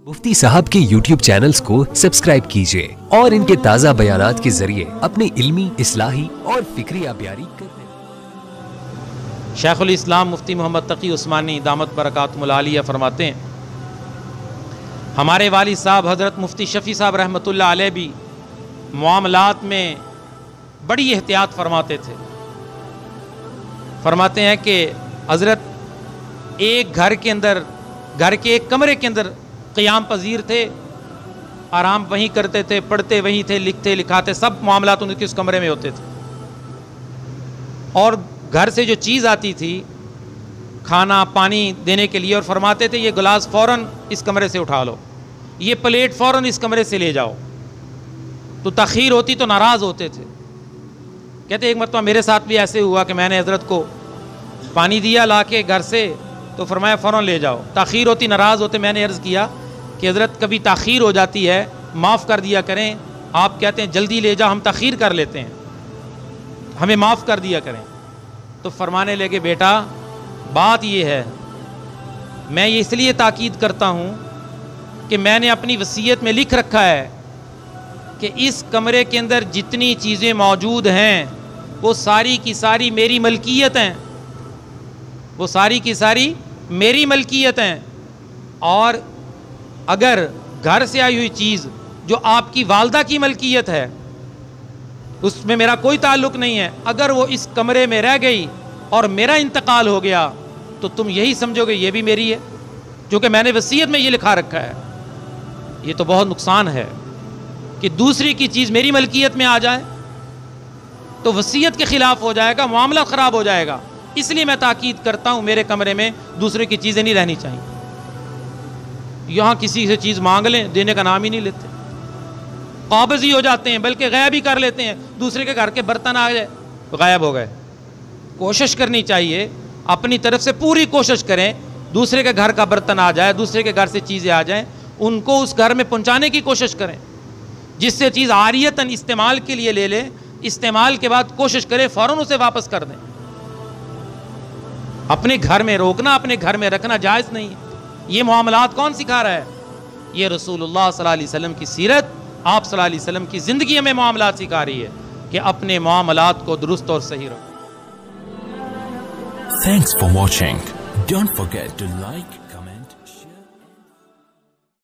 मुफ्ती साहब के YouTube channels को सब्सक्राइब कीजिए और इनके ताज़ा बयानात के जरिए अपनी इल्मी, इस्लाही और फिक्री आबियारी करते हैं। शेखुल इस्लाम मुफ्ती मोहम्मद तकी उस्मानी दामत बरकातुहुल आलिया फरमाते हैं, हमारे वालिद साहब हज़रत मुफ्ती शफ़ी साहब रहमतुल्लाह अलैह भी मामलात में बड़ी एहतियात फरमाते थे। फरमाते हैं कि हज़रत एक घर के एक कमरे के अंदर क़ियाम पजीर थे, आराम वहीं करते थे, पढ़ते वहीं थे, लिखते लिखाते सब मामलात उनके उस कमरे में होते थे। और घर से जो चीज़ आती थी खाना पानी देने के लिए, और फरमाते थे ये गिलास फ़ौरन इस कमरे से उठा लो, ये प्लेट फ़ौरन इस कमरे से ले जाओ। तो तख़ीर होती तो नाराज़ होते थे। कहते एक मरतबा मेरे साथ भी ऐसे हुआ कि मैंने हज़रत को पानी दिया ला के घर से, तो फरमाया फ़ौरन ले जाओ। तख़ीर होती, नाराज़ होते। मैंने अर्ज़ किया कि हज़रत कभी तख़ीर हो जाती है, माफ़ कर दिया करें। आप कहते हैं जल्दी ले जाओ, हम तख़ीर कर लेते हैं, हमें माफ़ कर दिया करें। तो फरमाने लगे बेटा बात ये है, मैं ये इसलिए ताकीद करता हूँ कि मैंने अपनी वसीयत में लिख रखा है कि इस कमरे के अंदर जितनी चीज़ें मौजूद हैं वो सारी की सारी मेरी मलकियत हैं, वो सारी की सारी मेरी मलकियत हैं। और अगर घर से आई हुई चीज़ जो आपकी वालदा की मलकियत है उसमें मेरा कोई ताल्लुक़ नहीं है, अगर वो इस कमरे में रह गई और मेरा इंतकाल हो गया तो तुम यही समझोगे ये भी मेरी है, क्योंकि मैंने वसीयत में ये लिखा रखा है। ये तो बहुत नुकसान है कि दूसरी की चीज़ मेरी मलकियत में आ जाए तो वसीयत के ख़िलाफ़ हो जाएगा, मामला ख़राब हो जाएगा। इसलिए मैं ताकीद करता हूँ मेरे कमरे में दूसरे की चीज़ें नहीं रहनी चाहिए। यहाँ किसी से चीज़ मांग लें, देने का नाम ही नहीं लेते, काबज़ ही हो जाते हैं, बल्कि गायब ही कर लेते हैं। दूसरे के घर के बर्तन आ जाए तो गायब हो गए। कोशिश करनी चाहिए, अपनी तरफ से पूरी कोशिश करें, दूसरे के घर का बर्तन आ जाए, दूसरे के घर से चीज़ें आ जाएं, उनको उस घर में पहुँचाने की कोशिश करें। जिससे चीज़ आरियतन इस्तेमाल के लिए ले लें, इस्तेमाल के बाद कोशिश करें फ़ौरन उसे वापस कर दें। अपने घर में रोकना, अपने घर में रखना जायज़ नहीं है। ये मामलात कौन सिखा रहा है? ये रसूलुल्लाह सल्लल्लाहु अलैहि वसल्लम की सीरत, आप सल्लल्लाहु अलैहि वसल्लम की ज़िंदगी हमें मामलात सिखा रही है कि अपने मामलात को दुरुस्त और सही रखो। Thanks for watching. Don't forget to like